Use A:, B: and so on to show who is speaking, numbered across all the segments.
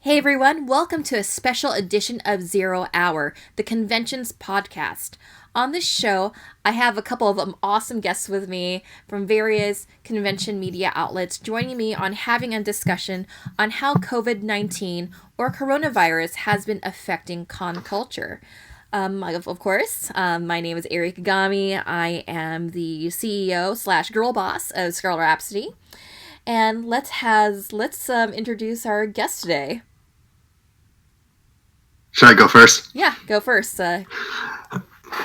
A: Hey everyone, welcome to a special edition of Zero Hour, the conventions podcast. On this show, I have a couple of awesome guests with me from various convention media outlets joining me on having a discussion on how COVID-19 or coronavirus has been affecting con culture. Of course, my name is Ari Kagami. I am the CEO / girl boss of Scarlet Rhapsody. And let's introduce our guest today.
B: Should I go first?
A: Yeah, go first.
B: All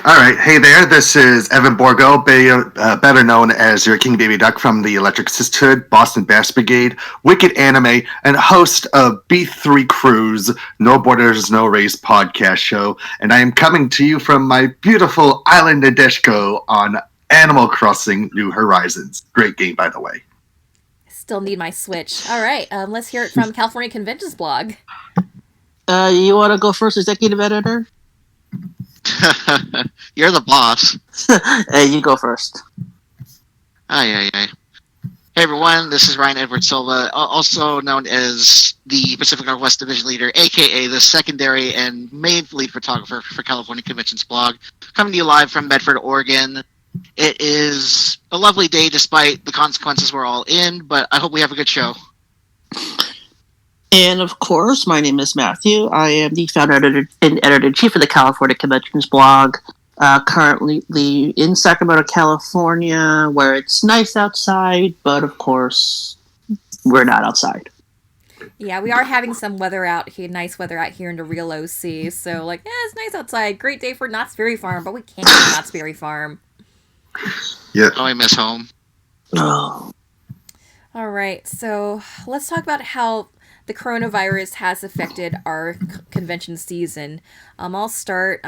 B: right. Hey there. This is Evan Borgo, better known as your King Baby Duck from the Electric Sisterhood, Boston Bass Brigade, Wicked Anime, and host of B3 Cruise, No Borders, No Race podcast show. And I am coming to you from my beautiful island Nadeshko on Animal Crossing New Horizons. Great game, by the way.
A: Still need my Switch. All right. Let's hear it from California Conventions blog.
C: You want to go first, executive editor?
D: You're the boss.
C: Hey, you go first.
D: Hey everyone, this is Ryan Edward Silva, also known as the Pacific Northwest Division Leader, aka the secondary and main lead photographer for California Conventions blog, coming to you live from Medford, Oregon. It is a lovely day despite the consequences we're all in, but I hope we have a good show.
C: And of course, my name is Matthew. I am the founder and editor-in-chief of the California Conventions blog, currently in Sacramento, California, where it's nice outside, but of course, we're not outside.
A: Yeah, we are having some weather out here, nice weather out here in the real OC, so it's nice outside. Great day for Knott's Berry Farm, but we can't go to Knott's Berry Farm.
B: Yeah.
D: Oh, I miss home.
C: Oh.
A: All right, so let's talk about how the coronavirus has affected our convention season. I'll start.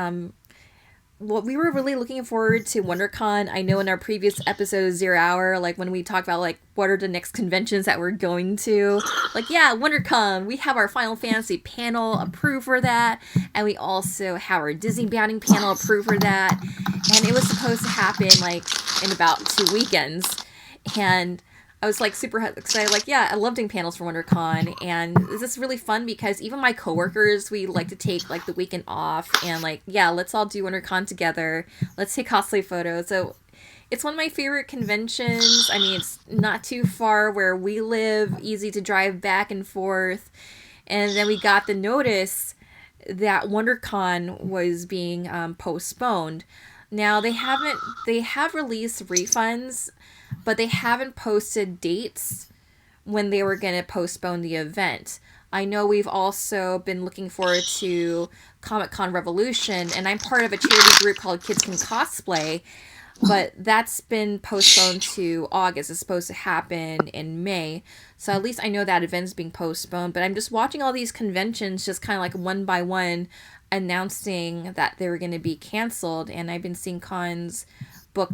A: What we were really looking forward to WonderCon. I know in our previous episode of Zero Hour, when we talked about what are the next conventions that we're going to, WonderCon. We have our Final Fantasy panel approved for that, and we also have our Disney Bounding panel approved for that. And it was supposed to happen in about 2 weekends, and I was super excited. I love doing panels for WonderCon, and this is really fun because even my coworkers, we like to take the weekend off and let's all do WonderCon together. Let's take cosplay photos. So it's one of my favorite conventions. I mean, it's not too far where we live, easy to drive back and forth. And then we got the notice that WonderCon was being postponed. Now they have released refunds, but they haven't posted dates when they were going to postpone the event. I know we've also been looking forward to Comic-Con Revolution, and I'm part of a charity group called Kids Can Cosplay, but that's been postponed to August. It's supposed to happen in May. So at least I know that event's being postponed, but I'm just watching all these conventions just kind of one by one announcing that they were going to be canceled, and I've been seeing cons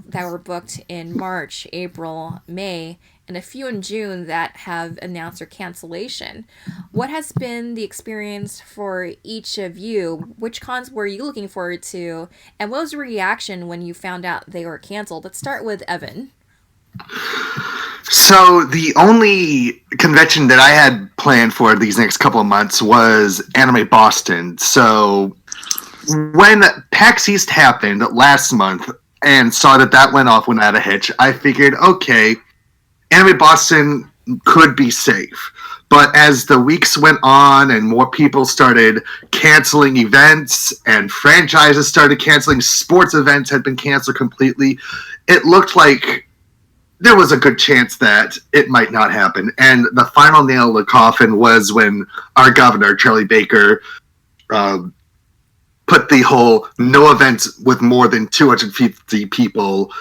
A: that were booked in March, April, May, and a few in June that have announced their cancellation. What has been the experience for each of you? Which cons were you looking forward to? And what was your reaction when you found out they were canceled? Let's start with Evan.
B: So the only convention that I had planned for these next couple of months was Anime Boston. So when PAX East happened last month, and saw that went off without a hitch, I figured, okay, Anime Boston could be safe. But as the weeks went on and more people started canceling events and franchises started canceling, sports events had been canceled completely, it looked like there was a good chance that it might not happen. And the final nail in the coffin was when our governor, Charlie Baker, put the whole no events with more than 250 people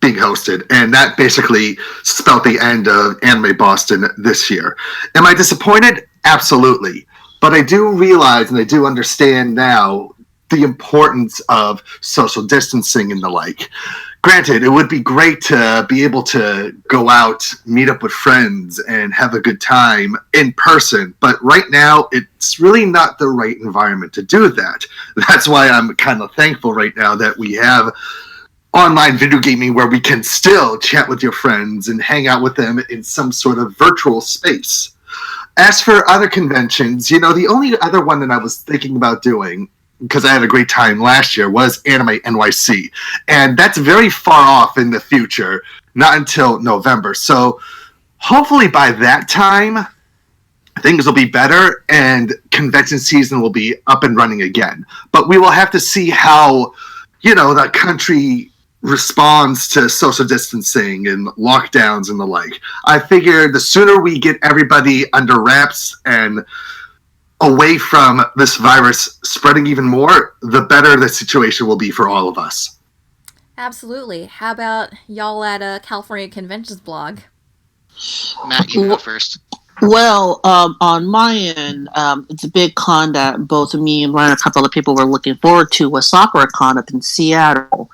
B: being hosted. And that basically spelled the end of Anime Boston this year. Am I disappointed? Absolutely. But I do realize and I do understand now the importance of social distancing and the like. Granted, it would be great to be able to go out, meet up with friends, and have a good time in person. But right now, it's really not the right environment to do that. That's why I'm kind of thankful right now that we have online video gaming where we can still chat with your friends and hang out with them in some sort of virtual space. As for other conventions, the only other one that I was thinking about doing, because I had a great time last year, was Anime NYC. And that's very far off in the future, not until November. So hopefully by that time, things will be better and convention season will be up and running again. But we will have to see how, the country responds to social distancing and lockdowns and the like. I figure the sooner we get everybody under wraps and away from this virus spreading even more, the better the situation will be for all of us.
A: Absolutely. How about y'all at California Conventions blog?
D: Matt, you go first.
C: Well, on my end, it's a big con that both me and Ryan and a couple other people were looking forward to was Sakura Con up in Seattle.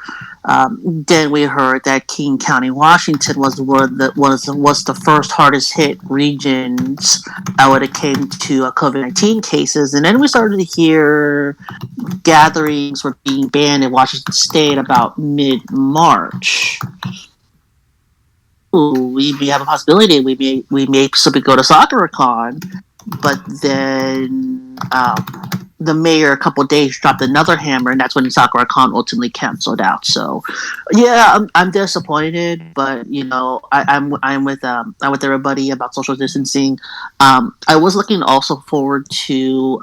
C: Then we heard that King County, Washington was the first hardest hit regions when it came to COVID-19 cases, and then we started to hear gatherings were being banned in Washington State about mid-March. We may have a possibility. We may simply go to Sakura Con, but then the mayor a couple of days dropped another hammer, and that's when Sakura Con ultimately canceled out. So, yeah, I'm disappointed, but I'm with everybody about social distancing. I was looking also forward to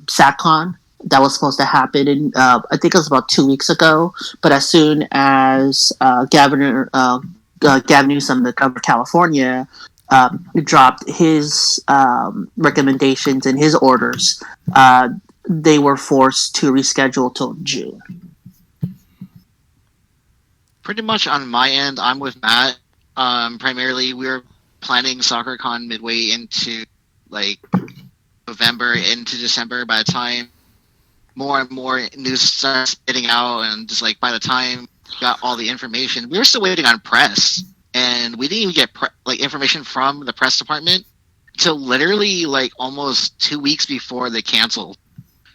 C: SatCon. That was supposed to happen in I think it was about 2 weeks ago, but as soon as Gavin Newsom, the governor of California, dropped his recommendations and his orders, they were forced to reschedule till June.
D: Pretty much on my end, I'm with Matt. Primarily, we were planning SoccerCon midway into November into December. By the time more and more news starts spitting out, and just by the time we got all the information, we were still waiting on press, and we didn't even get information from the press department until literally almost 2 weeks before they canceled.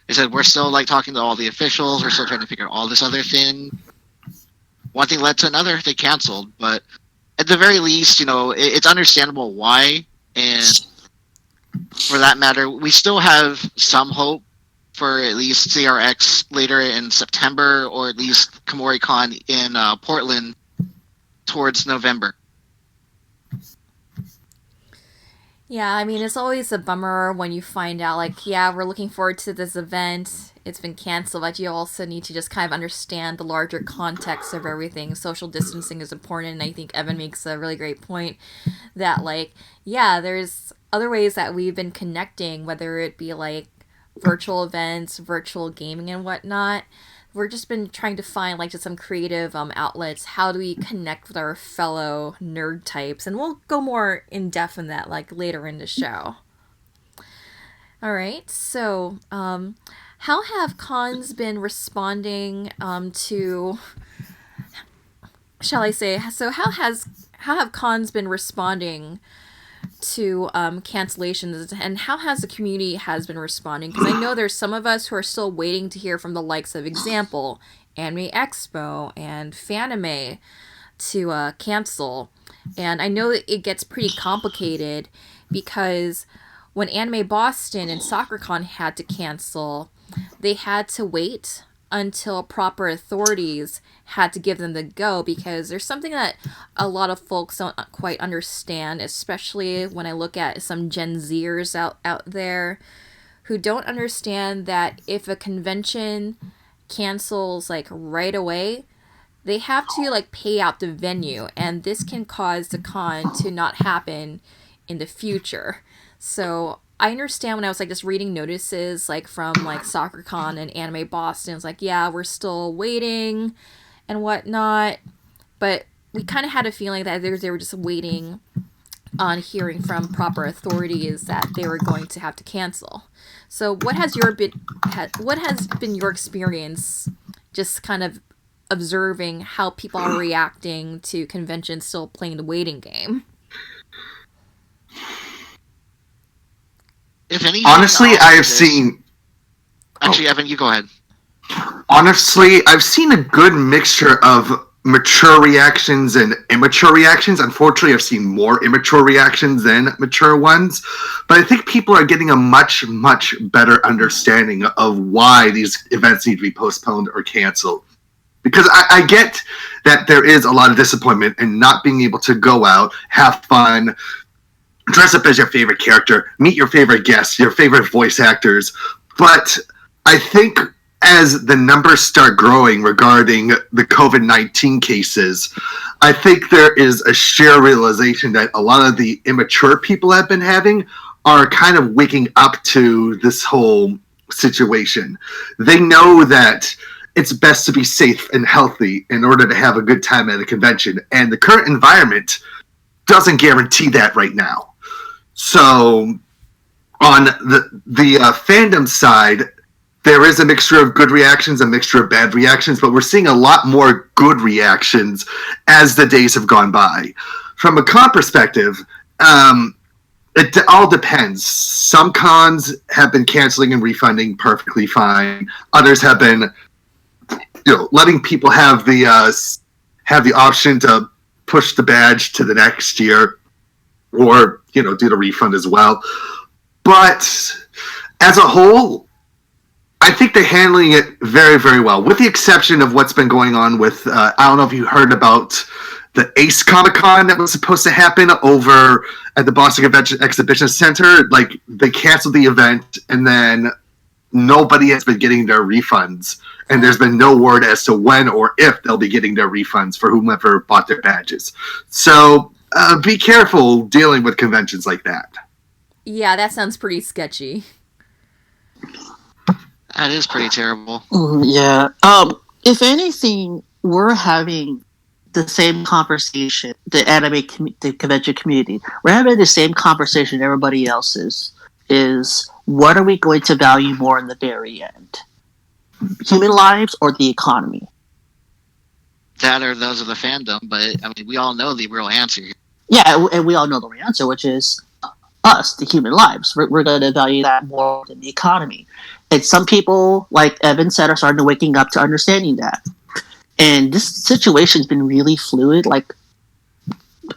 D: They said we're still talking to all the officials, we're still trying to figure out all this other thing. One thing led to another, they canceled, but at the very least, it's understandable why, and for that matter, we still have some hope for at least CRX later in September, or at least KomoriCon in Portland towards November.
A: Yeah, I mean, it's always a bummer when you find out, we're looking forward to this event, it's been canceled, but you also need to just kind of understand the larger context of everything. Social distancing is important, and I think Evan makes a really great point that, there's other ways that we've been connecting, whether it be, virtual events, virtual gaming, and whatnot. We're just been trying to find just some creative outlets. How do we connect with our fellow nerd types? And we'll go more in depth in that later in the show. All right, so how have cons been responding to? Shall I say? So how have cons been responding to cancellations, and how has the community has been responding? Because I know there's some of us who are still waiting to hear from the likes of example Anime Expo and Fanime to cancel, and I know that it gets pretty complicated because when Anime Boston and SoccerCon had to cancel, they had to wait until proper authorities had to give them the go, because there's something that a lot of folks don't quite understand, especially when I look at some Gen Zers out there who don't understand that if a convention cancels right away, they have to pay out the venue, and this can cause the con to not happen in the future. So I understand when I was just reading notices from SoccerCon and Anime Boston, it's we're still waiting and whatnot, but we kind of had a feeling that they were just waiting on hearing from proper authorities that they were going to have to cancel. So what has been your experience just kind of observing how people are reacting to conventions still playing the waiting game?
D: If anything,
B: Honestly, I have seen...
D: Actually, Evan, you go ahead.
B: Honestly, I've seen a good mixture of mature reactions and immature reactions. Unfortunately, I've seen more immature reactions than mature ones. But I think people are getting a much, much better understanding of why these events need to be postponed or canceled. Because I get that there is a lot of disappointment in not being able to go out, have fun, dress up as your favorite character, meet your favorite guests, your favorite voice actors. But I think as the numbers start growing regarding the COVID-19 cases, I think there is a sheer realization that a lot of the immature people have been having are kind of waking up to this whole situation. They know that it's best to be safe and healthy in order to have a good time at a convention. And the current environment doesn't guarantee that right now. So on the fandom side, there is a mixture of good reactions, a mixture of bad reactions, but we're seeing a lot more good reactions as the days have gone by. From a con perspective, it all depends. Some cons have been canceling and refunding perfectly fine. Others have been, letting people have the option to push the badge to the next year, or do the refund as well. But as a whole, I think they're handling it very, very well, with the exception of what's been going on with, I don't know if you heard about the Ace Comic-Con that was supposed to happen over at the Boston Convention Exhibition Center. Like, they canceled the event, and then nobody has been getting their refunds. And there's been no word as to when or if they'll be getting their refunds for whomever bought their badges. So be careful dealing with conventions like that.
A: Yeah, that sounds pretty sketchy.
D: That is pretty terrible.
C: Yeah. If anything, we're having the same conversation, the the convention community. We're having the same conversation everybody else is what are we going to value more in the very end? Human lives or the economy?
D: That or those of the fandom, but I mean, we all know the real answer.
C: Yeah, and we all know the real answer, which is us, the human lives. We're going to value that more than the economy. And some people, like Evan said, are starting to waking up to understanding that. And this situation's been really fluid. Like,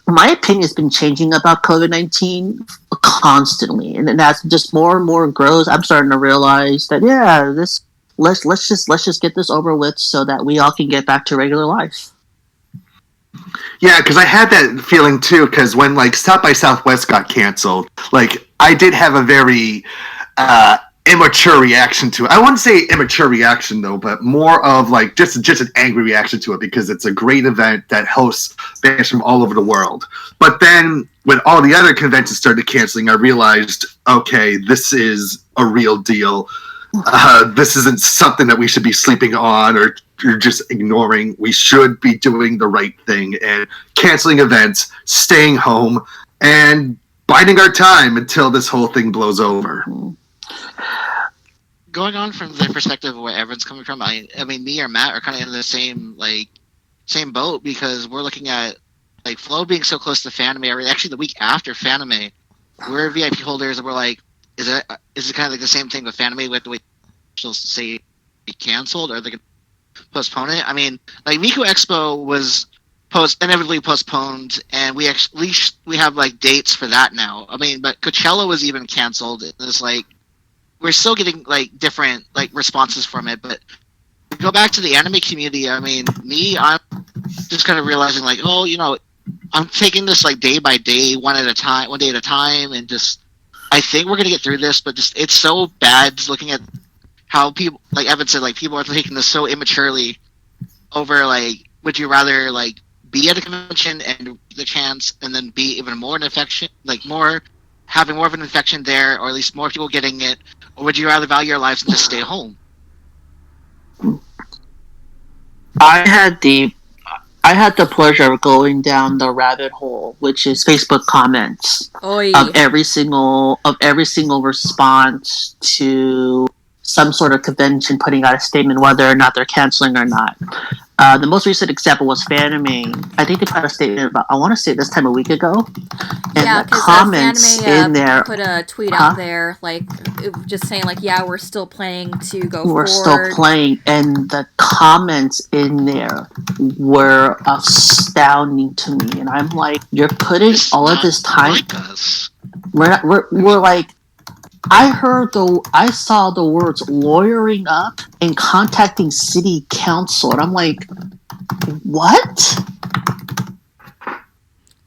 C: my opinion has been changing about COVID-19 constantly, and that's just more and more grows. I'm starting to realize that let's just get this over with so that we all can get back to regular life.
B: Yeah, because I had that feeling too. Because when South by Southwest got canceled, I did have a very immature reaction to it. I wouldn't say immature reaction though, but more of just an angry reaction to it, because it's a great event that hosts bands from all over the world. But then when all the other conventions started canceling, I realized, okay, this is a real deal. This isn't something that we should be sleeping on or just ignoring. We should be doing the right thing and canceling events, staying home, and biding our time until this whole thing blows over.
D: Going on from the perspective of where everyone's coming from, I mean, me or Matt are kind of in the same boat, because we're looking at Flow being so close to Fanime. Actually, the week after Fanime, we're VIP holders, and we're like, is it kind of the same thing with Fanime? We have to wait till say be canceled, or they can postpone it. I mean, Miku Expo was inevitably postponed, and we have dates for that now. I mean, but Coachella was even canceled. It's we're still getting different responses from it. But to go back to the anime community, I mean, I'm just kind of realizing I'm taking this day by day, one day at a time, and just I think we're gonna get through this. But just it's so bad just looking at how people, like Evan said, people are taking this so immaturely over would you rather be at a convention and the chance and then be even more an infection, having more of an infection there, or at least more people getting it, or would you rather value your lives and just stay home?
C: I had the pleasure of going down the rabbit hole, which is Facebook comments of every single response to some sort of convention putting out a statement, whether or not they're canceling or not. The most recent example was Fanime. I think they put a statement about, I want to say this time a week ago. And
A: Yeah,
C: the
A: because
C: comments in there,
A: put a tweet out there, like, just saying, like, yeah, we're still planning to go
C: we're
A: forward.
C: still playing. And the comments in there were astounding to me. And I'm like, you're putting all of this time.
D: Like us.
C: We're like, I saw the words lawyering up and contacting city council, and I'm like, what?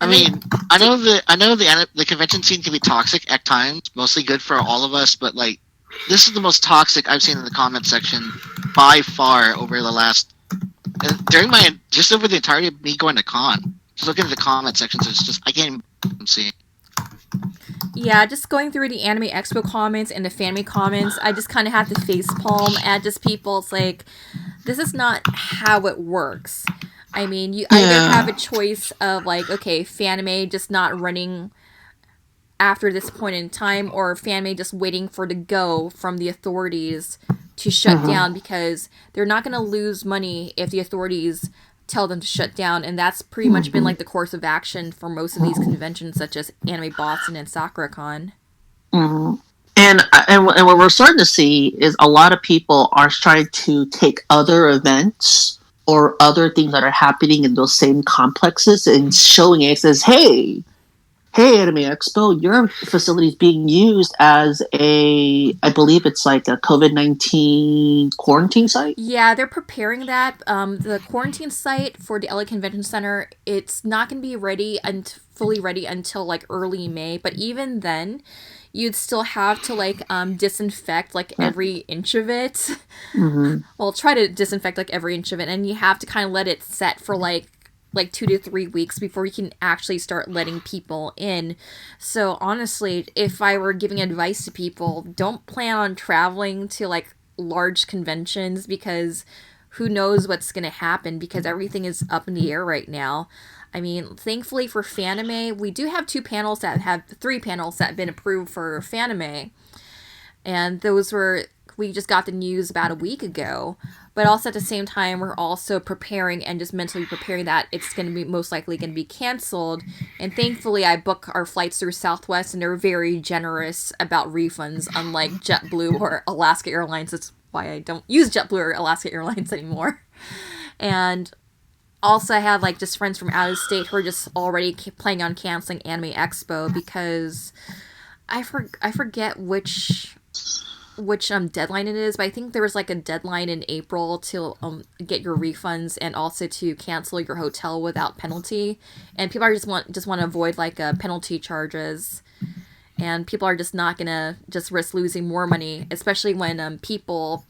D: I mean, I know the convention scene can be toxic at times, mostly good for all of us, but like, this is the most toxic I've seen in the comment section by far over the last just over the entirety of me going to con. Just looking at the comment sections, it's just I can't even see.
A: Yeah, just going through the Anime Expo comments and the Fanime comments, I just kind of have to facepalm at just people. It's like, this is not how it works. I mean, you either have a choice of, like, okay, Fanime just not running after this point in time, or Fanime just waiting for the go from the authorities to shut down, because they're not going to lose money if the authorities tell them to shut down, and that's pretty much been like the course of action for most of these conventions, such as Anime Boston and Sakura Con.
C: And what we're starting to see is a lot of people are trying to take other events or other things that are happening in those same complexes and showing it as, hey, Anime Expo, your facility is being used as I believe it's like a COVID-19 quarantine site?
A: Yeah, they're preparing that. The quarantine site for the LA Convention Center, it's not going to be ready and fully ready until like early May, but even then, you'd still have to like disinfect like every inch of it. Well, try to disinfect like every inch of it, and you have to kind of let it set for like 2 to 3 weeks before you can actually start letting people in. So honestly, if I were giving advice to people, don't plan on traveling to like large conventions, because who knows what's going to happen, because everything is up in the air right now. I mean, thankfully for Fanime, we do have 3 panels that have been approved for Fanime. And we just got the news about a week ago. But also at the same time, we're also preparing and just mentally preparing that it's going to be most likely going to be canceled. And thankfully, I book our flights through Southwest, and they're very generous about refunds, unlike JetBlue or Alaska Airlines. That's why I don't use JetBlue or Alaska Airlines anymore. And also, I have like just friends from out of state who are just already planning on canceling Anime Expo, because I forget which deadline it is, but I think there was like a deadline in April to get your refunds and also to cancel your hotel without penalty, and people are just want to avoid like penalty charges, and people are just not gonna just risk losing more money, especially when people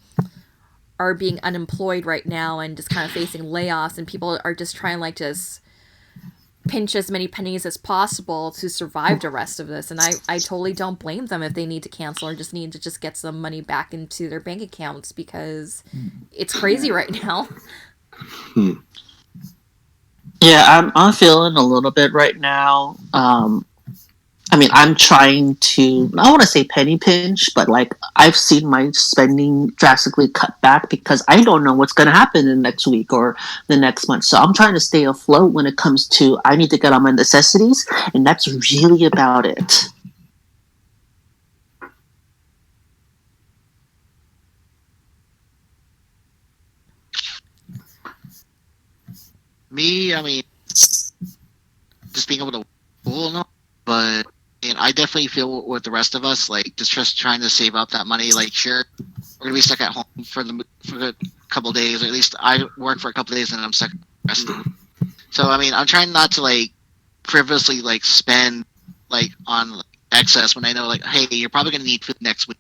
A: are being unemployed right now and just kind of facing layoffs, and people are just trying like just pinch as many pennies as possible to survive the rest of this. And I totally don't blame them if they need to cancel or just need to just get some money back into their bank accounts, because it's crazy right now.
C: Yeah, I'm feeling a little bit right now. I mean, I'm trying to, I don't want to say penny pinch, but like I've seen my spending drastically cut back because I don't know what's going to happen in the next week or the next month. So I'm trying to stay afloat when it comes to, I need to get on my necessities, and that's really about it.
D: Me, I mean, just being able to pool, but I definitely feel with the rest of us, like just trying to save up that money. Like, sure, we're gonna be stuck at home for a couple of days, or at least I work for a couple of days and I'm stuck rest of them. So I mean, I'm trying not to like frivolously like spend like on like, excess when I know like, hey, you're probably gonna need food next week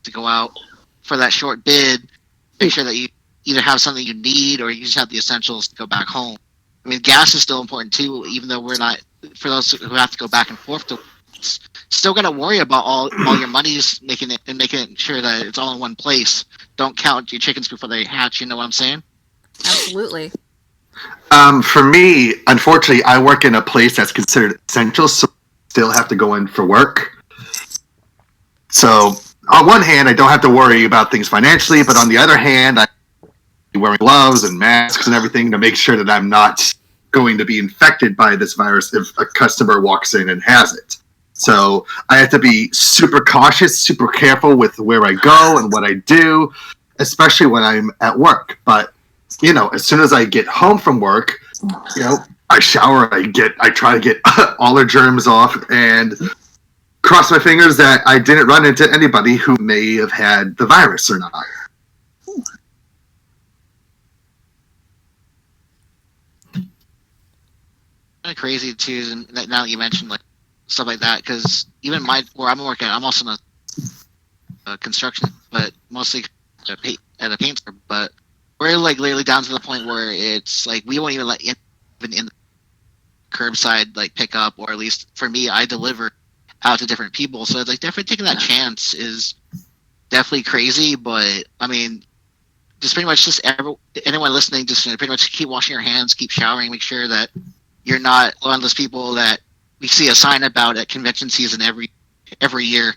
D: to go out for that short bid. Make sure that you either have something you need or you just have the essentials to go back home. I mean, gas is still important too, even though we're not. For those who have to go back and forth, still got to worry about all your monies, making sure that it's all in one place. Don't count your chickens before they hatch. You know what I'm saying?
A: Absolutely.
B: For me, unfortunately, I work in a place that's considered essential, so I still have to go in for work. So on one hand, I don't have to worry about things financially, but on the other hand, I wearing gloves and masks and everything to make sure that I'm not going to be infected by this virus if a customer walks in and has it. So I have to be super cautious, super careful with where I go and what I do, especially when I'm at work. But, as soon as I get home from work, I shower, I try to get all the germs off and cross my fingers that I didn't run into anybody who may have had the virus or not.
D: Kind of crazy too, and now that you mentioned like stuff like that, because even where I'm working, I'm also in a construction, but mostly at a paint store. But we're like literally down to the point where it's like we won't even let even in the curbside like pick up, or at least for me, I deliver out to different people. So it's like definitely taking that chance is definitely crazy. But I mean, just pretty much anyone listening, just pretty much keep washing your hands, keep showering, make sure that you're not one of those people that we see a sign about at convention season every year.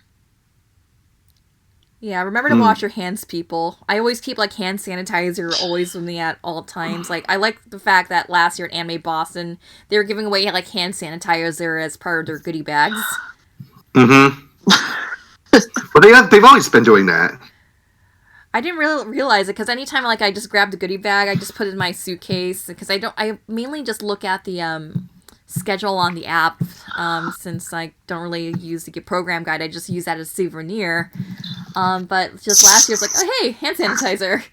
A: Yeah, remember to wash your hands, people. I always keep like hand sanitizer always with me at all times. Like I like the fact that last year at Anime Boston, they were giving away like hand sanitizer as part of their goodie bags.
B: Mm-hmm. Well, they've always been doing that.
A: I didn't really realize it because anytime like I just grabbed the goodie bag, I just put it in my suitcase because I mainly just look at the schedule on the app since I don't really use the program guide. I just use that as a souvenir. But just last year, it's like, oh hey, hand sanitizer.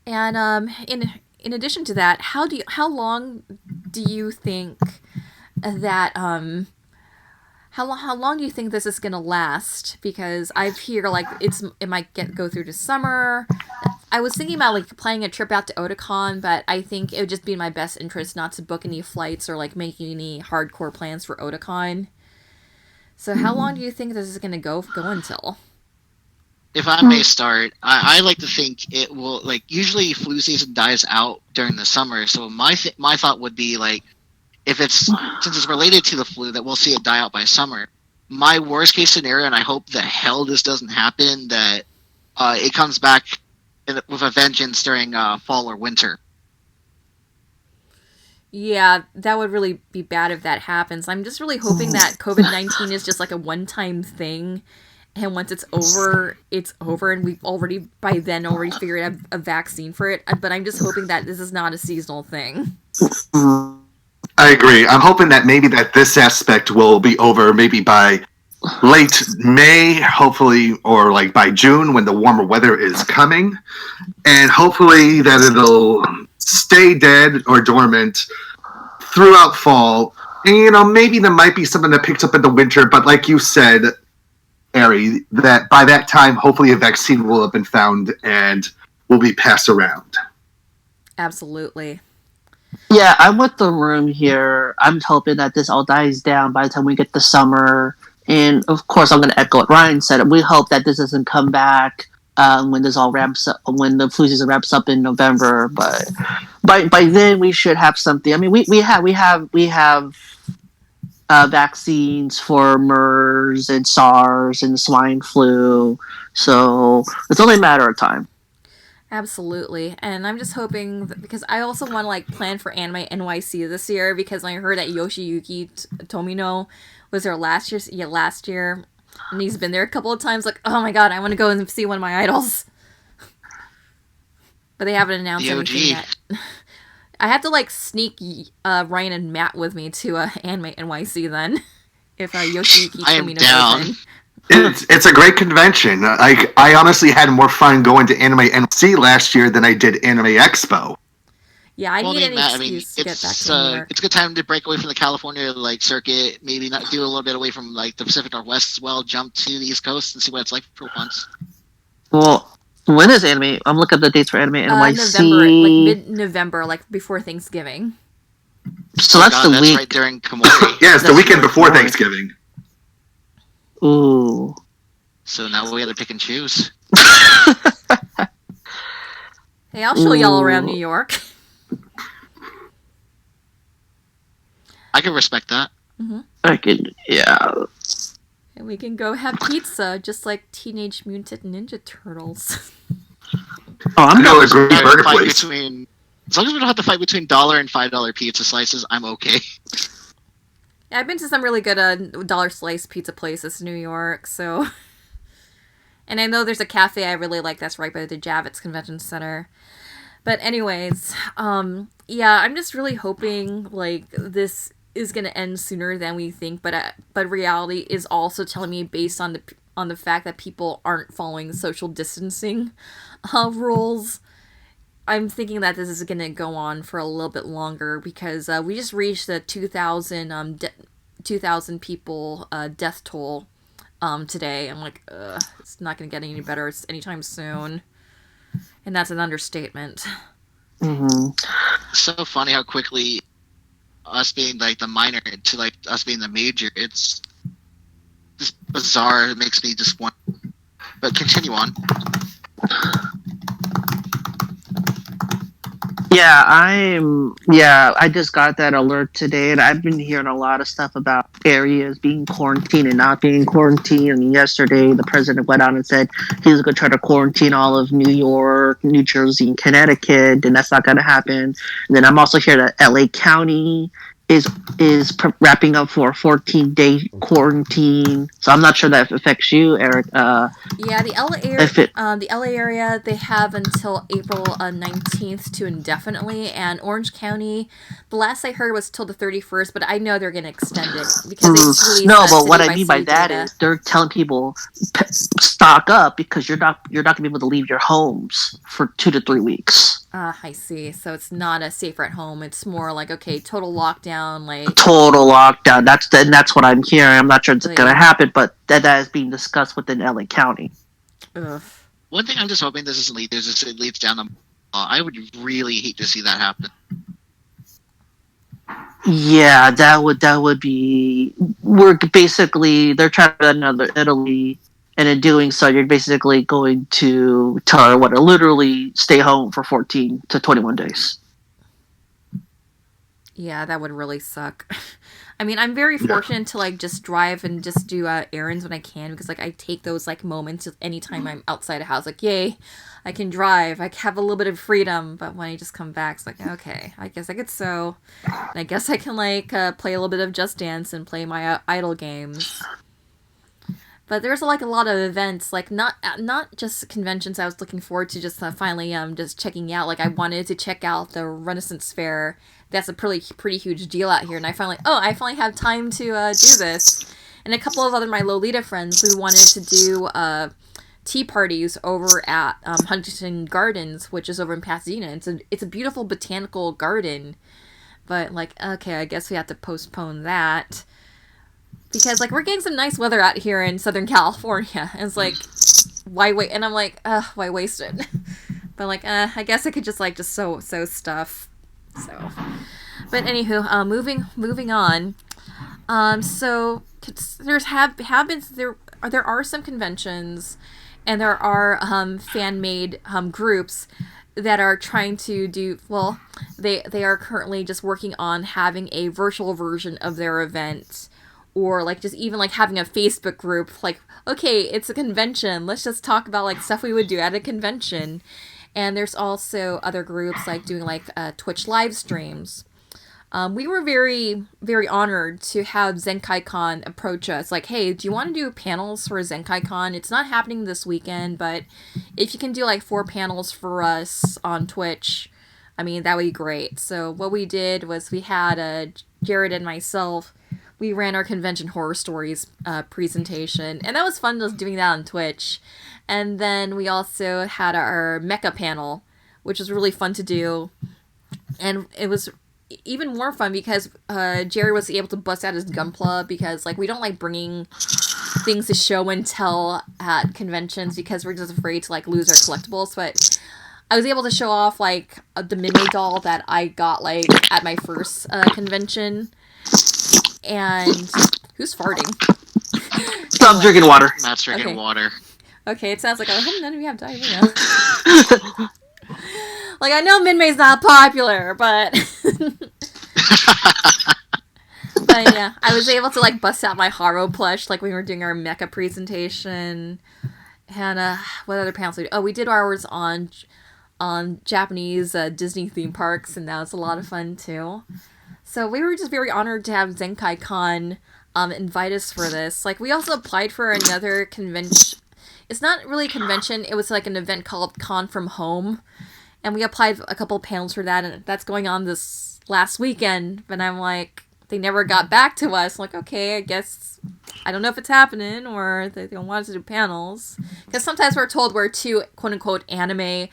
A: And in addition to that, how long do you think that How long do you think this is gonna last? Because I've heard like it might go through to summer. I was thinking about like planning a trip out to Otakon, but I think it would just be in my best interest not to book any flights or like making any hardcore plans for Otakon. So how long do you think this is gonna go until?
D: If I may start, I like to think it will, like, usually flu season dies out during the summer. So my thought would be like, since it's related to the flu, that we'll see it die out by summer. My worst case scenario, and I hope the hell this doesn't happen, that it comes back with a vengeance during fall or winter.
A: Yeah, that would really be bad if that happens. I'm just really hoping that COVID-19 is just like a one-time thing, and once it's over, and we've already figured out a vaccine for it. But I'm just hoping that this is not a seasonal thing.
B: I agree. I'm hoping that maybe this aspect will be over maybe by late May, hopefully, or like by June when the warmer weather is coming. And hopefully that it'll stay dead or dormant throughout fall. And, maybe there might be something that picks up in the winter. But like you said, Ari, that by that time, hopefully a vaccine will have been found and will be passed around.
A: Absolutely.
C: Yeah, I'm with the room here. I'm hoping that this all dies down by the time we get to summer. And of course, I'm going to echo what Ryan said. We hope that this doesn't come back when this all ramps up, when the flu season ramps up in November. But by then, we should have something. I mean, we have vaccines for MERS and SARS and swine flu. So it's only a matter of time.
A: Absolutely. And I'm just hoping because I also want to like plan for Anime NYC this year because I heard that Yoshiyuki Tomino was there last year. And he's been there a couple of times like, oh my god, I want to go and see one of my idols. But they haven't announced anything yet. I have to like sneak Ryan and Matt with me to Anime NYC then. If Yoshiyuki Tomino goes in.
B: It's a great convention. I honestly had more fun going to Anime NYC last year than I did Anime Expo.
A: Yeah, I need any excuse to get back to New York.
D: It's a good time to break away from the California circuit. Maybe not do a little bit away from the Pacific Northwest as well. Jump to the East Coast and see what it's like for once.
C: Well, when is anime? I'm looking at the dates for Anime NYC.
A: November, mid-November, before Thanksgiving.
C: So that's the week.
D: That's right during Komori.
B: Yeah, it's the weekend before Thanksgiving.
C: Ooh.
D: So now we have to pick and choose.
A: Hey, I'll show y'all around New York.
D: I can respect that.
A: Mm-hmm.
C: I could, yeah.
A: And we can go have pizza, just like Teenage Mutant Ninja Turtles.
C: Oh, I'm
B: know
C: going
B: a great
D: Fight
B: burger place.
D: between, as long as we don't have to fight between $1 and $5 pizza slices, I'm okay.
A: Yeah, I've been to some really good dollar slice pizza places in New York, so... And I know there's a cafe I really like that's right by the Javits Convention Center. But anyways, yeah, I'm just really hoping, like, this is going to end sooner than we think, but reality is also telling me, based on the fact that people aren't following social distancing rules, I'm thinking that this is going to go on for a little bit longer, because we just reached the 2,000 people death toll today. I'm like, it's not going to get any better anytime soon. And that's an understatement.
C: Mm-hmm.
D: It's so funny how quickly us being like the minor to like us being the major, it's just bizarre. It makes me just want. But continue on.
C: I just got that alert today, and I've been hearing a lot of stuff about areas being quarantined and not being quarantined. And yesterday, the president went out and said he was going to try to quarantine all of New York, New Jersey, and Connecticut, and that's not going to happen. And then I'm also here that LA County is wrapping up for a 14-day quarantine. So I'm not sure that affects you, Eric.
A: Yeah, the LA area, they have until April 19th to indefinitely, and Orange County, the last I heard was till the 31st, but I know they're going to extend it because it's released.
C: No, but what I mean by that is they're telling people stock up because you're not going to be able to leave your homes for 2 to 3 weeks.
A: I see. So it's not a safer at home. It's more like, okay, total lockdown, like
C: total lockdown. That's what I'm hearing. I'm not sure it's going to happen, but that is being discussed within LA County.
A: Ugh.
D: One thing I'm just hoping this doesn't lead is it leads down the. I would really hate to see that happen.
C: Yeah, that would be. We're basically they're trying to another Italy. And in doing so, you're basically going to tell everyone to literally stay home for 14 to 21 days.
A: Yeah, that would really suck. I mean, I'm very fortunate to, like, just drive and just do errands when I can, because, like, I take those, like, moments anytime I'm outside a house. Like, yay, I can drive. I have a little bit of freedom. But when I just come back, it's like, okay, I guess I could sew. And I guess I can, like, play a little bit of Just Dance and play my idle games. But there's like a lot of events, like not just conventions I was looking forward to, just finally just checking out. Like I wanted to check out the Renaissance Fair. That's a pretty huge deal out here, and I finally have time to do this. And a couple of my Lolita friends who wanted to do tea parties over at Huntington Gardens, which is over in Pasadena. It's a beautiful botanical garden, but like, okay, I guess we have to postpone that. Because, like, we're getting some nice weather out here in Southern California. And it's like, why wait? And I'm like, why waste it? But, like, I guess I could just sew stuff. So, but anywho, moving on. So there are some conventions, and there are fan-made groups that are trying to do, well, they are currently just working on having a virtual version of their event. Or, like, just even, like, having a Facebook group, like, okay, it's a convention, let's just talk about, like, stuff we would do at a convention. And there's also other groups, like, doing, like, Twitch live streams. We were very, very honored to have ZenkaiCon approach us, like, hey, do you want to do panels for ZenkaiCon? It's not happening this weekend, but if you can do, like, 4 panels for us on Twitch, I mean, that would be great. So what we did was we had Jared and myself, we ran our convention horror stories presentation, and that was fun just doing that on Twitch. And then we also had our mecha panel, which was really fun to do. And it was even more fun because Jerry was able to bust out his Gunpla, because, like, we don't like bringing things to show and tell at conventions because we're just afraid to, like, lose our collectibles. But I was able to show off, like, the Midway doll that I got, like, at my first convention. And who's farting?
C: Stop drinking water.
D: Matt's drinking water.
A: Okay, it sounds like I hope none of you have diarrhea. Like, I know Minmay's not popular, but but Yeah, I was able to like bust out my Haro plush like when we were doing our mecha presentation. And what other panels did we do? Oh, we did ours on Japanese Disney theme parks, and that was a lot of fun too. So we were just very honored to have Zenkai Con invite us for this. Like, we also applied for another convention. It's not really a convention. It was like an event called Con from Home. And we applied a couple panels for that, and that's going on this last weekend. But I'm like, they never got back to us. I'm like, okay, I guess, I don't know if it's happening or they don't want us to do panels. Because sometimes we're told we're too, quote-unquote, anime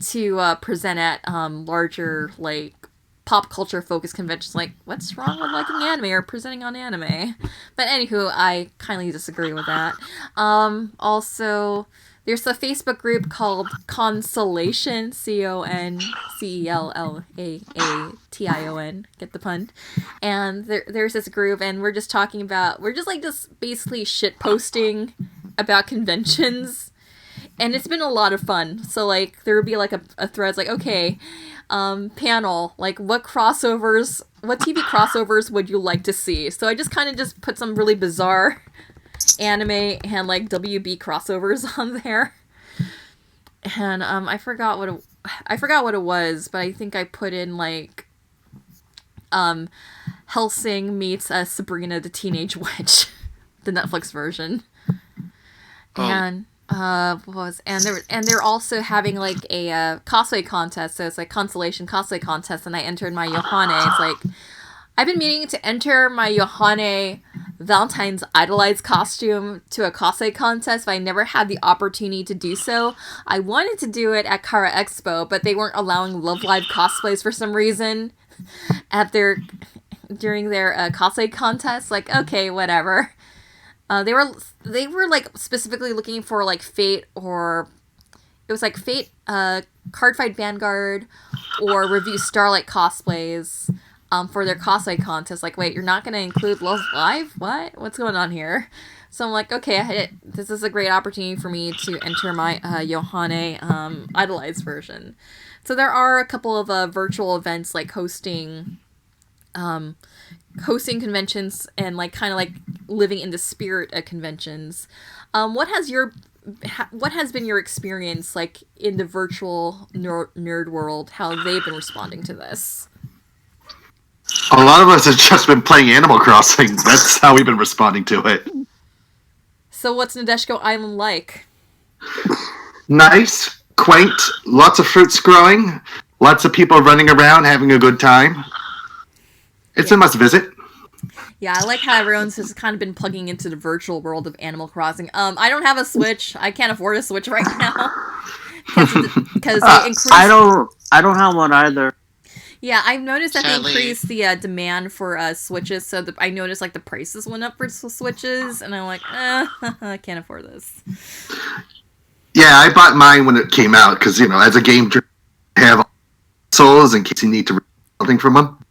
A: to present at larger, like, pop culture focused conventions. Like, what's wrong with liking anime or presenting on anime? But anywho, I kindly disagree with that. Also, there's a Facebook group called Consolation, CONCELLAATION, get the pun. And there's this group, and we're just talking about, we're just like just basically shit posting about conventions. And it's been a lot of fun. So like there would be like a thread like, okay, panel, like what TV crossovers would you like to see? So I just kind of just put some really bizarre anime and like WB crossovers on there. And I forgot what it was, but I think I put in like Hellsing meets Sabrina the Teenage Witch, the Netflix version.
D: Oh.
A: And they're also having like a cosplay contest, so it's like Consolation cosplay contest, and I entered my Yohane. It's like, I've been meaning to enter my Yohane Valentine's Idolized costume to a cosplay contest, but I never had the opportunity to do so. I wanted to do it at Kara Expo, but they weren't allowing Love Live cosplays for some reason during their cosplay contest. Like, okay, whatever. They were like specifically looking for like Fate, or it was like Fate, Cardfight Vanguard, or Review Starlight cosplays for their cosplay contest. Like, wait, you're not going to include Love Live? What's going on here? So I'm like, okay, this is a great opportunity for me to enter my Yohane Idolized version. So there are a couple of virtual events like hosting conventions and like kind of like living in the spirit of conventions. What has been your experience like in the virtual nerd world? How have they been responding to this?
B: A lot of us have just been playing Animal Crossing. That's how we've been responding to it.
A: So what's Nadeshiko Island like?
B: Nice, quaint, lots of fruits growing, lots of people running around having a good time. It's a must visit. Yeah,
A: I like how everyone's just kind of been plugging into the virtual world of Animal Crossing. I don't have a Switch. I can't afford a Switch right now because they increased.
C: I don't have one either.
A: Yeah, I've noticed that
D: Sadly,
A: they increased the demand for Switches, so I noticed like the prices went up for Switches, and I'm like, I can't afford this.
B: Yeah, I bought mine when it came out because, as a game, have souls in case you need to read something from them.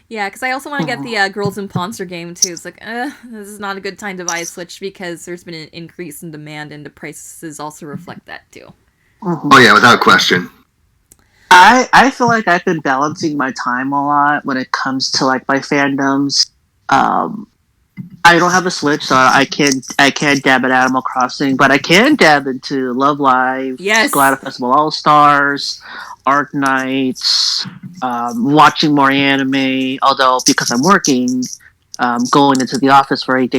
A: Yeah, because I also want to get the Girls and Poncer game too. It's like, this is not a good time to buy a Switch because there's been an increase in demand, and the prices also reflect that too.
B: Oh yeah, without question.
C: I feel like I've been balancing my time a lot when it comes to like my fandoms. I don't have a Switch, so I can't dab at Animal Crossing, but I can dab into Love Live,
A: yes,
C: Splatter Festival All Stars, Arc Nights, watching more anime. Although because I'm working, going into the office for 8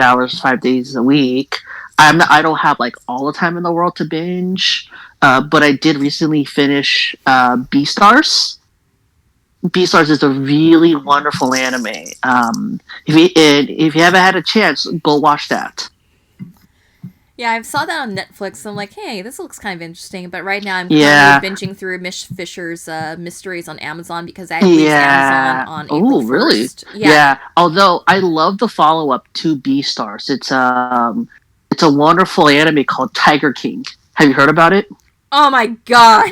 C: hours, 5 days a week, I don't have like all the time in the world to binge. But I did recently finish Beastars. Beastars is a really wonderful anime. If you haven't had a chance, go watch that.
A: Yeah, I saw that on Netflix. So I'm like, hey, this looks kind of interesting. But right now I'm currently binging through Mish Fisher's Mysteries on Amazon because I released Amazon on April 1st.
C: Really? Yeah. Although I love the follow-up to Beastars. It's a wonderful anime called Tiger King. Have you heard about it?
A: Oh my god!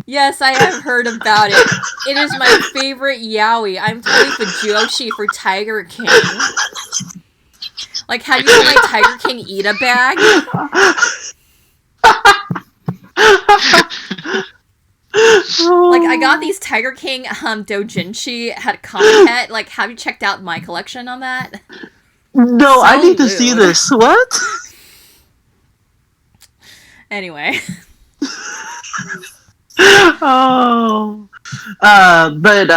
A: Yes, I have heard about it. It is my favorite yaoi. I'm totally Fujoshi for Tiger King. Like, have you seen my Tiger King Ida bag? Like, I got these Tiger King doujinshi at Comic-Con. Like, have you checked out my collection on that?
C: No,
A: So
C: I need to see
A: lewd.
C: this. What?
A: Anyway.
C: Oh. But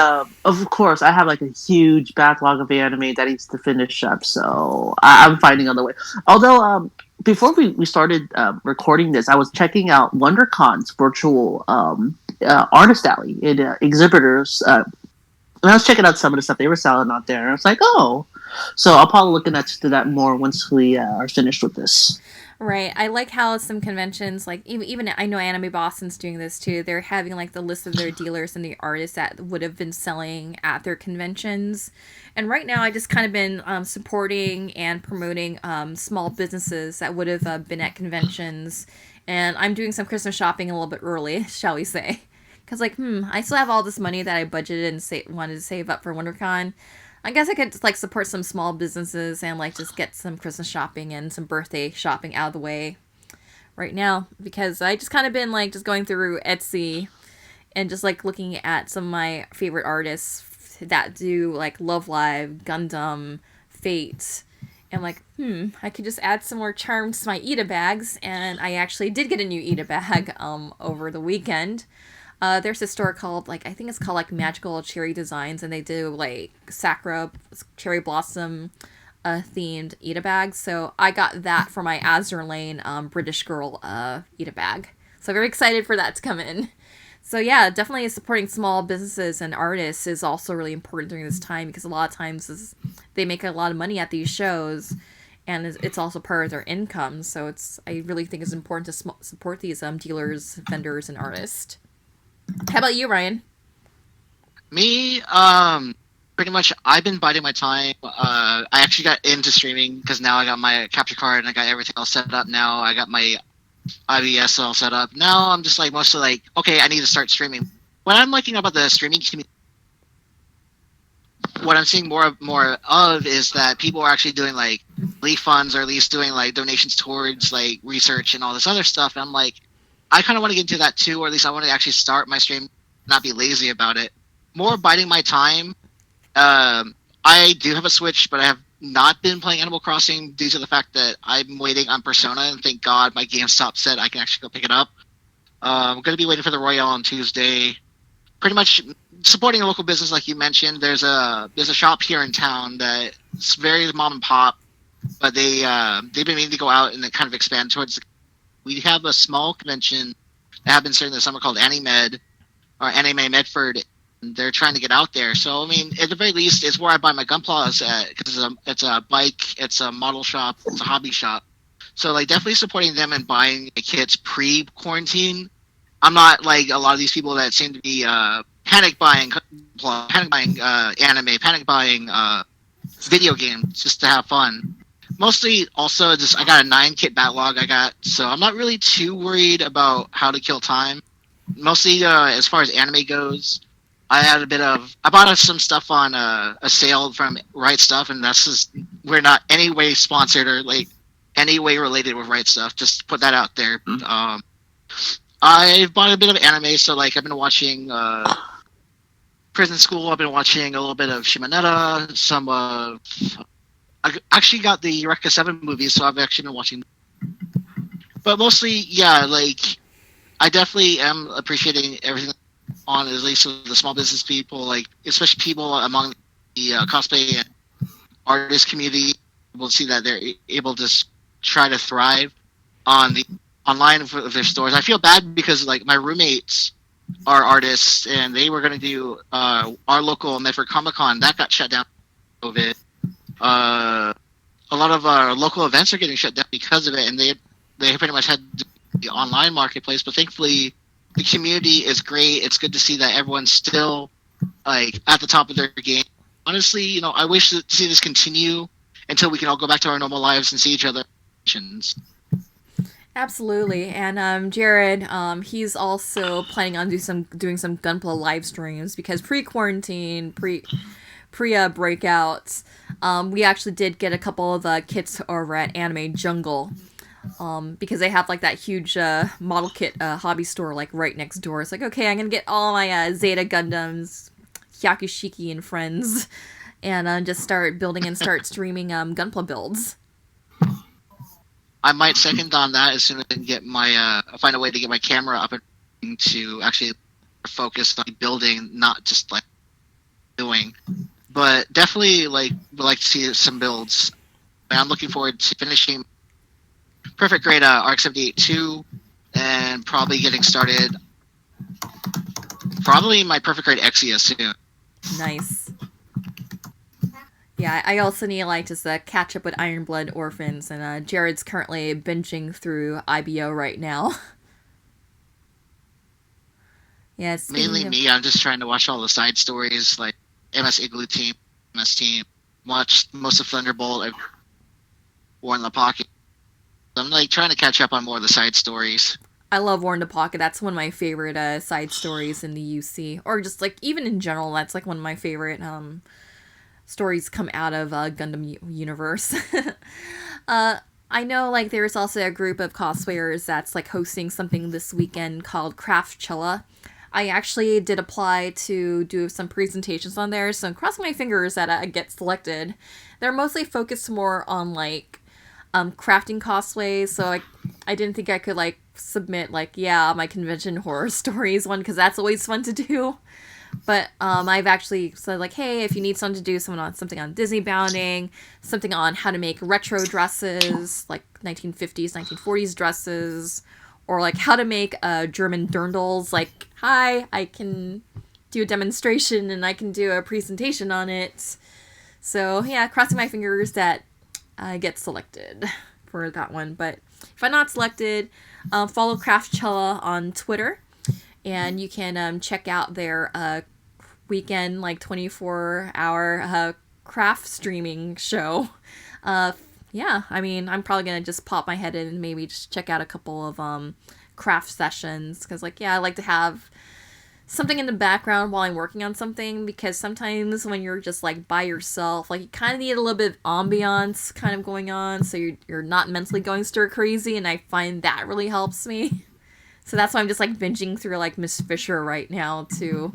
C: of course, I have like a huge backlog of anime that needs to finish up, so I'm finding on the way. Although, before we started recording this, I was checking out WonderCon's virtual artist alley in exhibitors, and I was checking out some of the stuff they were selling out there, and I was like, oh. So I'll probably look into that more once we are finished with this.
A: Right. I like how some conventions, like even I know Anime Boston's doing this too. They're having like the list of their dealers and the artists that would have been selling at their conventions. And right now, I just kind of been supporting and promoting small businesses that would have been at conventions. And I'm doing some Christmas shopping a little bit early, shall we say? Because like, I still have all this money that I budgeted and wanted to save up for WonderCon. I guess I could like support some small businesses and like just get some Christmas shopping and some birthday shopping out of the way right now, because I just kind of been like just going through Etsy and just like looking at some of my favorite artists that do like Love Live, Gundam, Fate, and like I could just add some more charms to my Ida bags. And I actually did get a new Ida bag over the weekend. There's a store called, like, I think it's called, like, Magical Cherry Designs, and they do, like, Sakura Cherry Blossom themed Ida bags. So I got that for my Azur Lane British Girl Ida bag. So very excited for that to come in. So yeah, definitely supporting small businesses and artists is also really important during this time, because a lot of times they make a lot of money at these shows, and it's also part of their income. So I really think it's important to support these dealers, vendors, and artists. How about you, Ryan?
D: Me, pretty much I've been biding my time. I actually got into streaming because now I got my capture card and I got everything all set up now. I got my IBS all set up. Now I'm just like mostly like, okay, I need to start streaming. What I'm liking about the streaming community, what I'm seeing more of is that people are actually doing like relief funds, or at least doing like donations towards like research and all this other stuff. And I'm like, I kind of want to get into that too, or at least I want to actually start my stream, not be lazy about it. More biding my time. I do have a Switch, but I have not been playing Animal Crossing due to the fact that I'm waiting on Persona, and thank God my GameStop said I can actually go pick it up. I'm going to be waiting for the Royale on Tuesday. Pretty much supporting a local business, like you mentioned. There's a shop here in town that's very mom and pop, but they've been meaning to go out and kind of expand towards. We have a small convention that happens during the summer called Animed, or Anime Medford. And they're trying to get out there. So, I mean, at the very least, it's where I buy my Gunplas at, because it's a bike, it's a model shop, it's a hobby shop. So, like, definitely supporting them and buying the kits pre-quarantine. I'm not like a lot of these people that seem to be panic buying anime, panic buying video games just to have fun. Mostly, also, just I got a 9-kit backlog so I'm not really too worried about how to kill time. Mostly, as far as anime goes, I bought some stuff on a sale from Right Stuff, and we're not any way sponsored or like any way related with Right Stuff. Just to put that out there. Mm-hmm. I've bought a bit of anime, so like I've been watching Prison School. I've been watching a little bit of Shimonetta, I actually got the Eureka 7 movies, so I've actually been watching. But mostly, yeah, like, I definitely am appreciating everything on, at least with the small business people, like, especially people among the cosplay and artist community. We'll see that they're able to try to thrive on the online for their stores. I feel bad because, like, my roommates are artists, and they were going to do our local Medford Comic-Con. That got shut down because of COVID. A lot of our local events are getting shut down because of it, and they pretty much had the online marketplace. But thankfully, the community is great. It's good to see that everyone's still like at the top of their game. Honestly, I wish to see this continue until we can all go back to our normal lives and see each other.
A: Absolutely. And Jared, he's also planning on doing some Gunpla live streams, because pre-quarantine, breakouts, we actually did get a couple of the kits over at Anime Jungle. because they have like that huge model kit hobby store like right next door. It's like, okay, I'm gonna get all my Zeta Gundams, Hyakushiki and friends, and just start building and start streaming Gunpla builds.
D: I might second on that as soon as I can get my find a way to get my camera up and to actually focus on building, not just like doing. But definitely would like to see some builds. And I'm looking forward to finishing Perfect Grade RX-78-2 and probably getting started. Probably my Perfect Grade Exia soon.
A: Nice. Yeah, I also need like just catch up with Iron Blood Orphans, and Jared's currently binging through IBO right now. Yeah,
D: mainly me. I'm just trying to watch all the side stories like MS Igloo Team, MS Team. Watched most of Thunderbolt, War in the Pocket. I'm like trying to catch up on more of the side stories.
A: I love War in the Pocket. That's one of my favorite side stories in the UC, or just like even in general. That's like one of my favorite stories come out of Gundam universe. I know like there's also a group of cosplayers that's like hosting something this weekend called Craftchella. I actually did apply to do some presentations on there, so I'm crossing my fingers that I get selected. They're mostly focused more on like crafting cosplays, so I didn't think I could like submit like my convention horror stories one, because that's always fun to do. But I've actually said like, hey, if you need someone to do something on Disney bounding, something on how to make retro dresses, like 1950s, 1940s dresses, or like how to make German dirndls, like, hi, I can do a demonstration and I can do a presentation on it. So yeah, crossing my fingers that I get selected for that one. But if I'm not selected, follow Craftchella on Twitter. And you can check out their weekend, like 24-hour craft streaming show. Yeah, I mean, I'm probably going to just pop my head in and maybe just check out a couple of craft sessions. Because, like, yeah, I like to have something in the background while I'm working on something. Because sometimes when you're just, like, by yourself, like, you kind of need a little bit of ambiance kind of going on. So you're not mentally going stir crazy. And I find that really helps me. So that's why I'm just, like, binging through, like, Miss Fisher right now to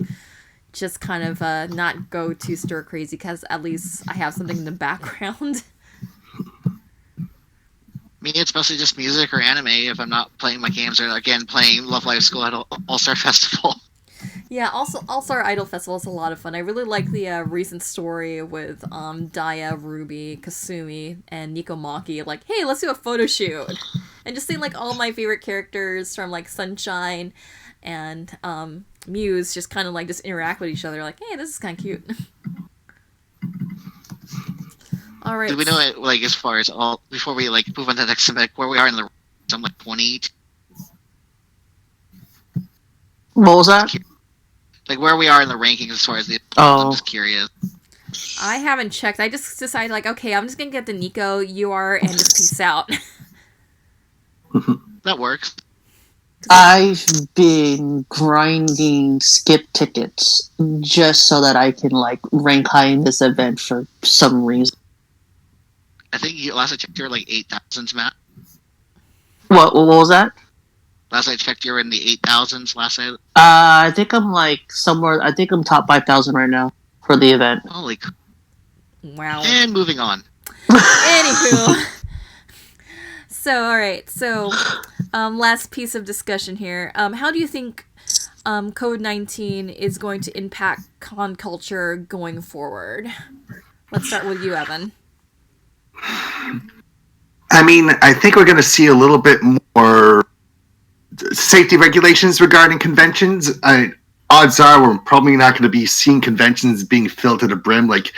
A: just kind of not go too stir-crazy, because at least I have something in the background.
D: Me, it's mostly just music or anime if I'm not playing my games or, again, playing Love Live School at All-Star Festival.
A: Yeah, also All-Star Idol Festival is a lot of fun. I really like the recent story with Daya, Ruby, Kasumi, and Nico Maki. Like, hey, let's do a photo shoot. And just seeing, like, all my favorite characters from, like, Sunshine and Muse just kind of, like, just interact with each other. Like, hey, this is kind of cute. All right.
D: Do we know it, like, as far as all, before we, like, move on to the next subject, where we are in the, I'm like 20?
C: What was that?
D: Like, where we are in the rankings as far as the,
C: Oh.
D: I'm just curious.
A: I haven't checked. I just decided, like, okay, I'm just gonna get the Nico UR and just peace out.
D: That works.
C: I've been grinding skip tickets just so that I can like rank high in this event for some reason.
D: I think last I checked, you were like 8,000s, Matt.
C: What was that?
D: Last I checked, you were in the 8,000s last night.
C: I think I'm like somewhere. I think I'm top 5,000 right now for the event.
D: Holy.
A: Wow.
D: And moving on.
A: Anywho. So, alright. So, last piece of discussion here. How do you think COVID-19 is going to impact con culture going forward? Let's start with you, Evan.
B: I mean, I think we're going to see a little bit more safety regulations regarding conventions. Odds are we're probably not going to be seeing conventions being filled to the brim like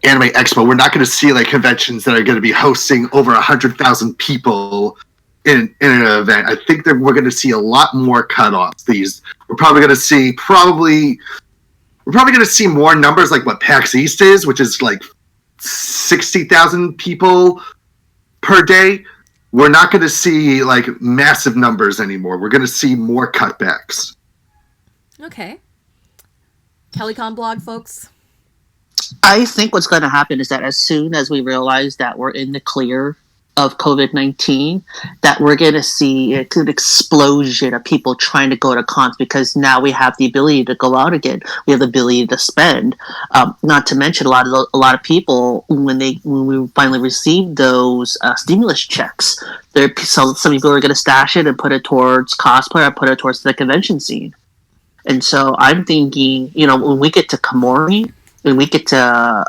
B: Anime Expo. We're not going to see like conventions that are going to be hosting over 100,000 people in an event. I think that we're going to see a lot more cutoffs. We're probably going to see more numbers like what PAX East is, which is like 60,000 people per day. We're not going to see like massive numbers anymore. We're going to see more cutbacks.
A: Okay. CaliConBlog, folks.
C: I think what's going to happen is that as soon as we realize that we're in the clear of COVID-19 that we're going to see an explosion of people trying to go to cons because now we have the ability to go out again. We have the ability to spend. Not to mention a lot of people when we finally received those stimulus checks, some people are going to stash it and put it towards cosplay or put it towards the convention scene. And so I'm thinking, when we get to Komori, and we get to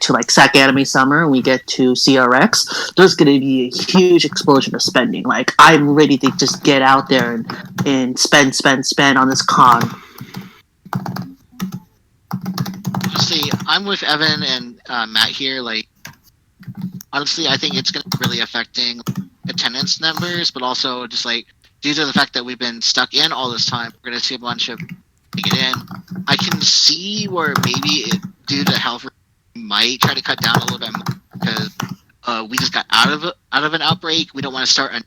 C: like SAC Anime Summer, and we get to CRX, there's going to be a huge explosion of spending. Like, I'm ready to just get out there and spend on this con.
D: See, I'm with Evan and Matt here. Like, honestly, I think it's going to be really affecting attendance numbers, but also just like due to the fact that we've been stuck in all this time, we're going to see a bunch of get in. I can see where maybe due to health, we might try to cut down a little bit more because we just got out of an outbreak. We don't want to start in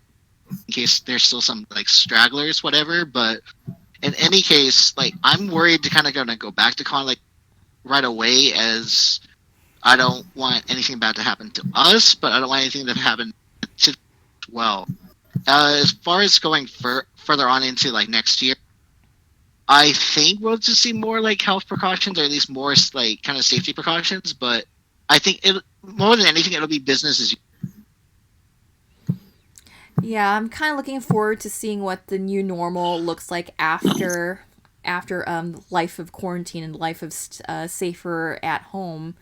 D: case there's still some like stragglers, whatever. But in any case, like I'm worried to kind of gonna go back to con like right away, as I don't want anything bad to happen to us, but I don't want anything to happen to well. As far as going further on into like next year, I think we'll just see more like health precautions, or at least more like kind of safety precautions. But I think more than anything, it'll be business as usual.
A: Yeah, I'm kind of looking forward to seeing what the new normal looks like after life of quarantine and life of safer at home.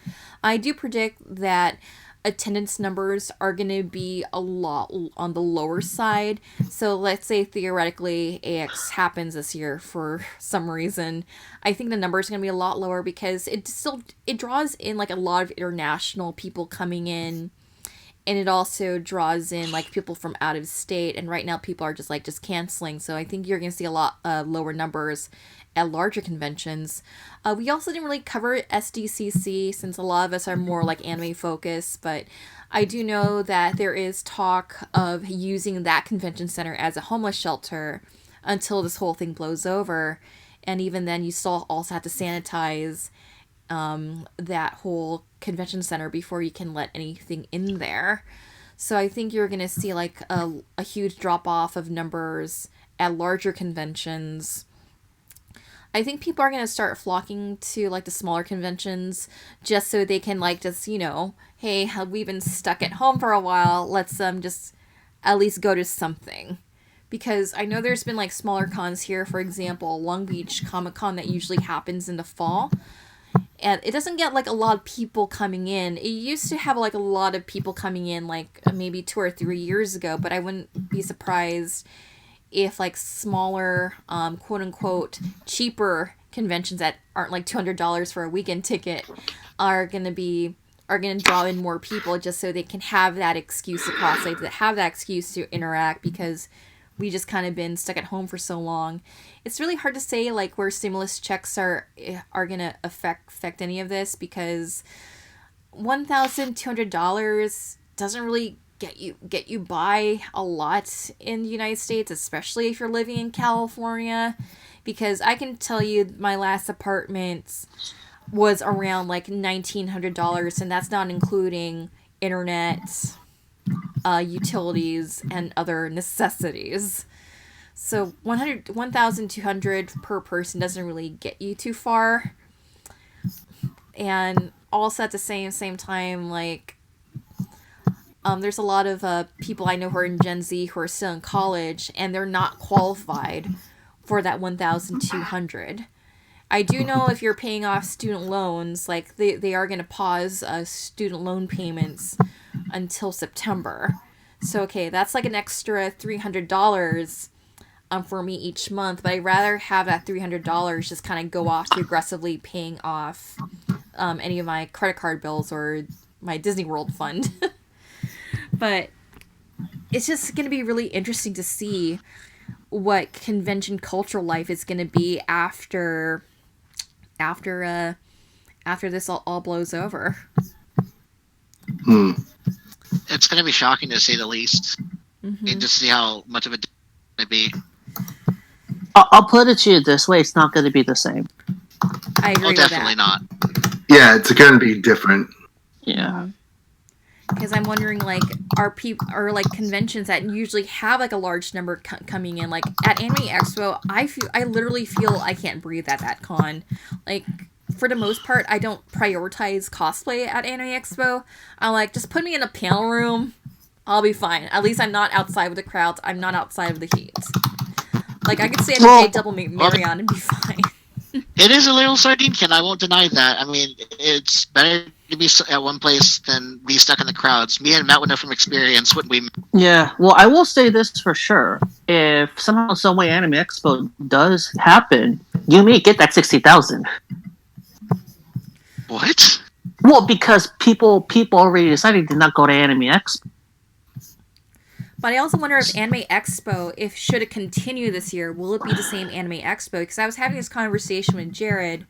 A: I do predict that attendance numbers are going to be a lot on the lower side. So let's say theoretically AX happens this year for some reason. I think the numbers are going to be a lot lower because it draws in like a lot of international people coming in, and it also draws in like people from out of state, and right now people are just canceling. So I think you're going to see a lot lower numbers at larger conventions. We also didn't really cover SDCC since a lot of us are more like anime focused, but I do know that there is talk of using that convention center as a homeless shelter until this whole thing blows over. And even then, you still also have to sanitize that whole convention center before you can let anything in there. So I think you're going to see like a huge drop off of numbers at larger conventions. I think people are going to start flocking to like the smaller conventions just so they can like just, hey, we've been stuck at home for a while. Let's just at least go to something. Because I know there's been like smaller cons here, for example, Long Beach Comic-Con that usually happens in the fall. And it doesn't get like a lot of people coming in. It used to have like a lot of people coming in like maybe 2 or 3 years ago, but I wouldn't be surprised if like smaller, quote unquote, cheaper conventions that aren't like $200 for a weekend ticket are gonna draw in more people just so they can have that excuse to cross-site, have that excuse to interact, because we just kind of been stuck at home for so long. It's really hard to say like where stimulus checks are gonna affect any of this, because $1,200 doesn't really get you by a lot in the United States, especially if you're living in California, because I can tell you my last apartment was around like $1,900, and that's not including internet, utilities, and other necessities. So $1,200 per person doesn't really get you too far. And also at the same time, like there's a lot of people I know who are in Gen Z who are still in college, and they're not qualified for that $1,200. I do know if you're paying off student loans, like they are going to pause student loan payments until September. So okay, that's like an extra $300 for me each month, but I'd rather have that $300 just kind of go off to aggressively paying off any of my credit card bills or my Disney World fund. But it's just going to be really interesting to see what convention cultural life is going to be after this all blows over.
D: It's going to be shocking to say the least. Mm-hmm. And just see how much of it going to be.
C: I'll put it to you this way: it's not going to be the same.
A: I agree with
D: definitely
A: that.
D: Not.
B: Yeah, it's going to be different.
C: Yeah.
A: because I'm wondering, like, are like conventions that usually have like a large number coming in, like at Anime Expo, I literally feel I can't breathe at that con. Like, for the most part, I don't prioritize cosplay at Anime Expo. I'm like, just put me in a panel room, I'll be fine. At least I'm not outside with the crowds. I'm not outside of the heat. Like, I could stay at the J Double Marion and be fine.
D: It is a little sardine can. I won't deny that. I mean, it's better to be at one place than be stuck in the crowds. Me and Matt would know from experience, wouldn't we?
C: Yeah, well, I will say this for sure. If somehow, some way, Anime Expo does happen, you may get that 60,000.
D: What?
C: Well, because people already decided to not go to Anime Expo.
A: But I also wonder if Anime Expo, if should it continue this year, will it be the same Anime Expo? Because I was having this conversation with Jared,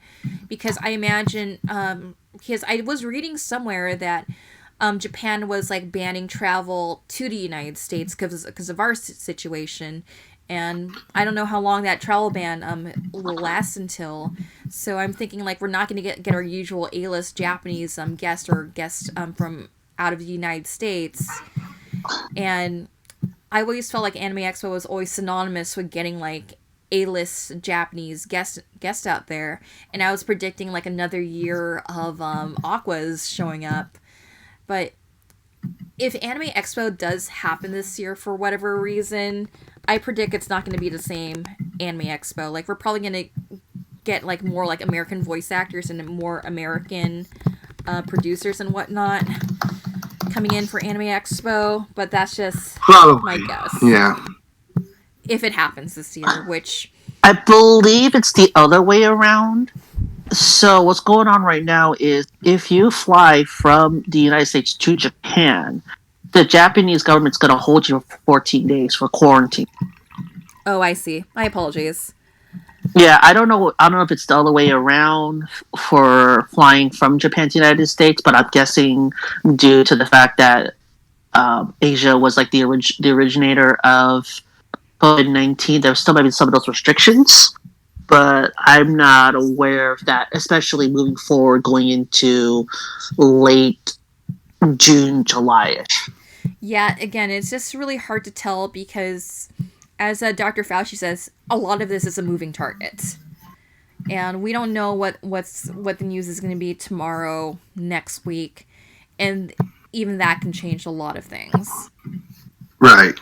A: because I imagine, because I was reading somewhere that Japan was like banning travel to the United States because of our situation, and I don't know how long that travel ban will last until. So I'm thinking, like, we're not going to get our usual A-list Japanese guest from out of the United States, and I always felt like Anime Expo was always synonymous with getting like A-list Japanese guest out there, and I was predicting like another year of Aquas showing up. But if Anime Expo does happen this year for whatever reason, I predict it's not going to be the same Anime Expo. Like, we're probably going to get like more like American voice actors and more American producers and whatnot coming in for Anime Expo, but that's just
B: Probably.
A: my guess.
B: Yeah.
A: If it happens this year, which
C: I believe it's the other way around. So what's going on right now is if you fly from the United States to Japan, the Japanese government's going to hold you for 14 days for quarantine.
A: Oh, I see. My apologies.
C: Yeah, I don't know if it's the other way around for flying from Japan to the United States, but I'm guessing due to the fact that Asia was like the originator of COVID-19, there still might be some of those restrictions, but I'm not aware of that, especially moving forward going into late June, July-ish.
A: Yeah, again, it's just really hard to tell because, as Dr. Fauci says, a lot of this is a moving target. And we don't know what the news is going to be tomorrow, next week. And even that can change a lot of things.
B: Right.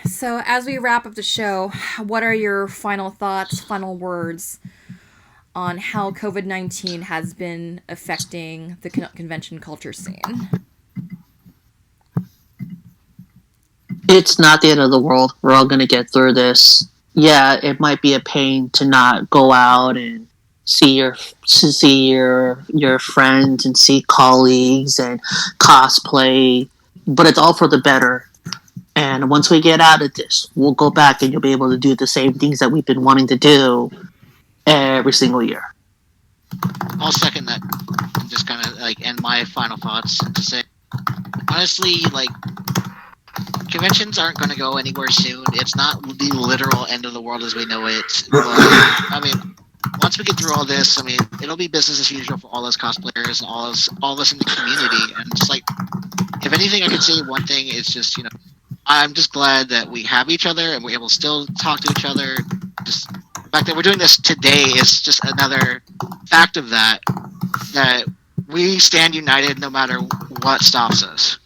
A: So as we wrap up the show, what are your final thoughts, final words on how COVID-19 has been affecting the convention culture scene?
C: It's not the end of the world. We're all going to get through this. Yeah, it might be a pain to not go out and see your friends and see colleagues and cosplay, but it's all for the better. And once we get out of this, we'll go back and you'll be able to do the same things that we've been wanting to do every single year.
D: I'll second that and just kind of like end my final thoughts to say, honestly, like, conventions aren't going to go anywhere soon. It's not the literal end of the world as we know it. But, I mean, once we get through all this, I mean, it'll be business as usual for all us cosplayers and all of us in the community. And just like, if anything, I could say one thing is just, you know, I'm just glad that we have each other and we're able to still talk to each other. Just the fact that we're doing this today is just another fact of that we stand united no matter what stops us.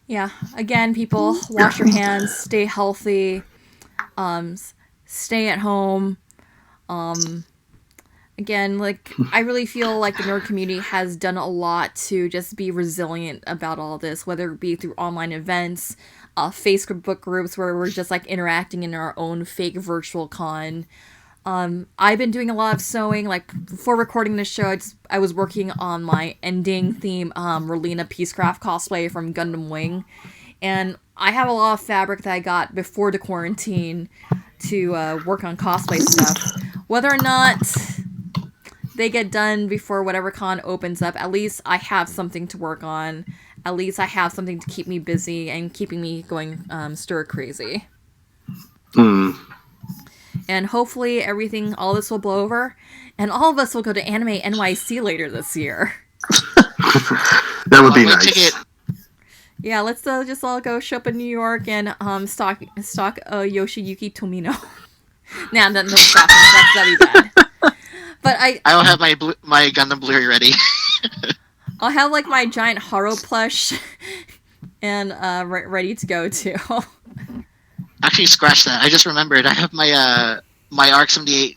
A: Yeah, again, people, wash your hands, stay healthy, stay at home. Again, like, I really feel like the nerd community has done a lot to just be resilient about all this, whether it be through online events, Facebook groups where we're just like interacting in our own fake virtual con. I've been doing a lot of sewing. Like, before recording this show, I was working on my ending theme, Relina Peacecraft cosplay from Gundam Wing. And I have a lot of fabric that I got before the quarantine to work on cosplay stuff. Whether or not they get done before whatever con opens up, at least I have something to work on. At least I have something to keep me busy and keeping me going stir crazy. And hopefully all this will blow over, and all of us will go to Anime NYC later this year.
B: That would be nice.
A: Yeah, let's just all go show up in New York and stalk Yoshiyuki Tomino. Nah, that's stop. That'd be bad. But
D: I'll have my Gundam Blu-ray ready.
A: I'll have like my giant Haro plush and ready to go too.
D: Actually, scratch that. I just remembered. I have my Arc 78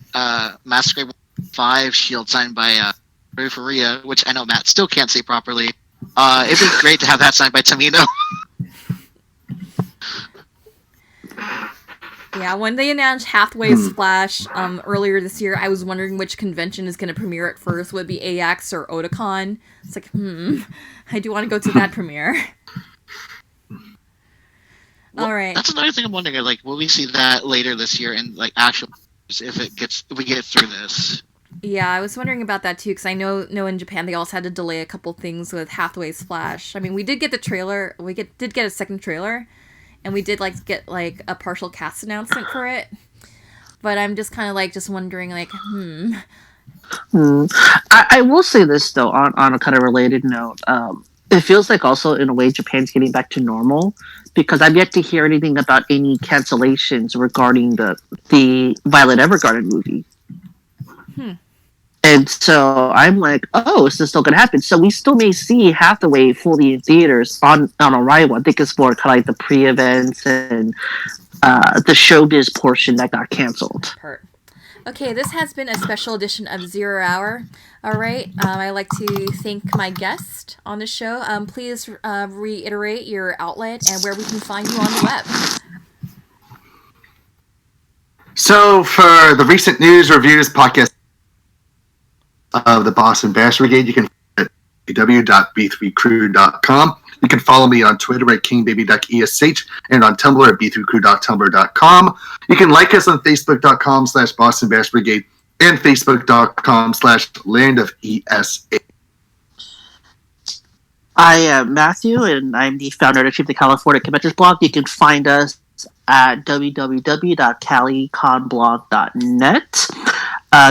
D: Master Grade 5 shield signed by Faria, which I know Matt still can't say properly. It'd be great to have that signed by Tomino.
A: Yeah, when they announced Hathaway Splash earlier this year, I was wondering which convention is going to premiere at first. Would it be AX or Otakon? It's like, I do want to go to that premiere.
D: Well,
A: all right.
D: That's another thing I'm wondering. Like, will we see that later this year? And like, actually, if we get through this.
A: Yeah, I was wondering about that too, because I know in Japan they also had to delay a couple things with Hathaway Splash. I mean, we did get the trailer. We did get a second trailer, and we did get a partial cast announcement for it. But I'm just kind of just wondering
C: I will say this though, on a kind of related note. It feels like also in a way Japan's getting back to normal, because I've yet to hear anything about any cancellations regarding the Violet Evergarden movie. And so I'm like, oh, is this still going to happen? So we still may see Hathaway fully in theaters on arrival. I think it's more kind of like the pre-events and the showbiz portion that got canceled.
A: Okay, this has been a special edition of Zero Hour. All right, I'd like to thank my guest on the show. Please reiterate your outlet and where we can find you on the web.
B: So, for the recent news, reviews, podcast of the Boston Bash Brigade, you can find it at www.b3crew.com. You can follow me on Twitter at kingbaby.esh and on Tumblr at b3crew.tumblr.com. You can like us on facebook.com/Boston Bash Brigade and facebook.com/Land of ESA.
C: I am Matthew, and I'm the founder and chief of the California Conventions blog. You can find us at www.CaliConBlog.net.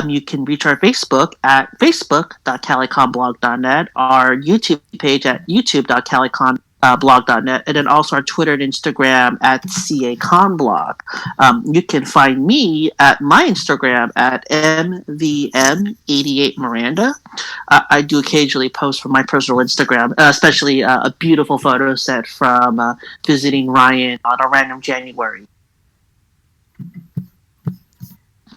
C: You can reach our Facebook at facebook.caliconblog.net, our YouTube page at youtube.caliconblog.net, and then also our Twitter and Instagram at CAConblog. You can find me at my Instagram at MVM88Miranda. I do occasionally post from my personal Instagram, especially a beautiful photo set from visiting Ryan on a random January.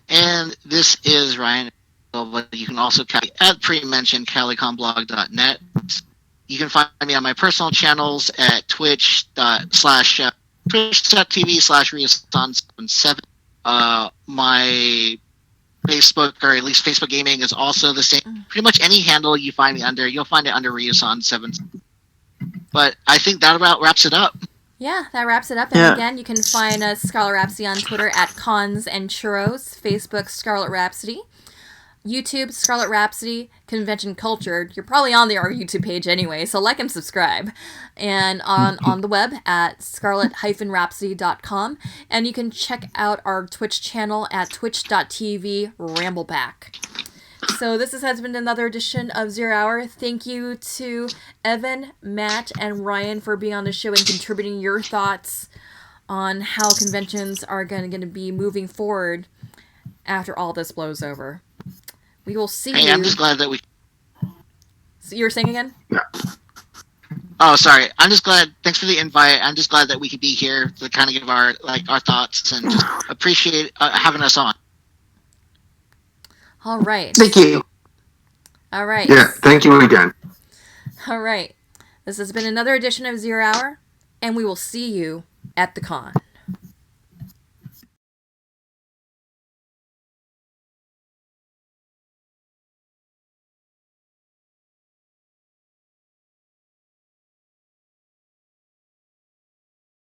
D: And this is Ryan. You can also at pre-mentioned CaliConBlog.net. You can find me on my personal channels at twitch.tv/Ryusan77. My Facebook, or at least Facebook Gaming, is also the same. Pretty much any handle you find me under, you'll find it under Ryusan77. But I think that about wraps it up.
A: Yeah, that wraps it up. And again, you can find Scarlet Rhapsody on Twitter at Cons and Churros, Facebook Scarlet Rhapsody, YouTube Scarlet Rhapsody, Convention Culture. You're probably on our YouTube page anyway, so like and subscribe. And on the web at scarlet-rhapsody.com. And you can check out our Twitch channel at twitch.tv/Rambleback. So this has been another edition of Zero Hour. Thank you to Evan, Matt, and Ryan for being on the show and contributing your thoughts on how conventions are going to be moving forward after all this blows over. We will see you.
D: I'm just glad that we...
A: So you were saying again?
B: Yeah.
D: Oh, sorry. I'm just glad. Thanks for the invite. I'm just glad that we could be here to kind of give our thoughts and just appreciate having us on.
A: All right.
C: Thank you.
A: All right.
B: Yeah, thank you again.
A: All right. This has been another edition of Zero Hour, and we will see you at the con.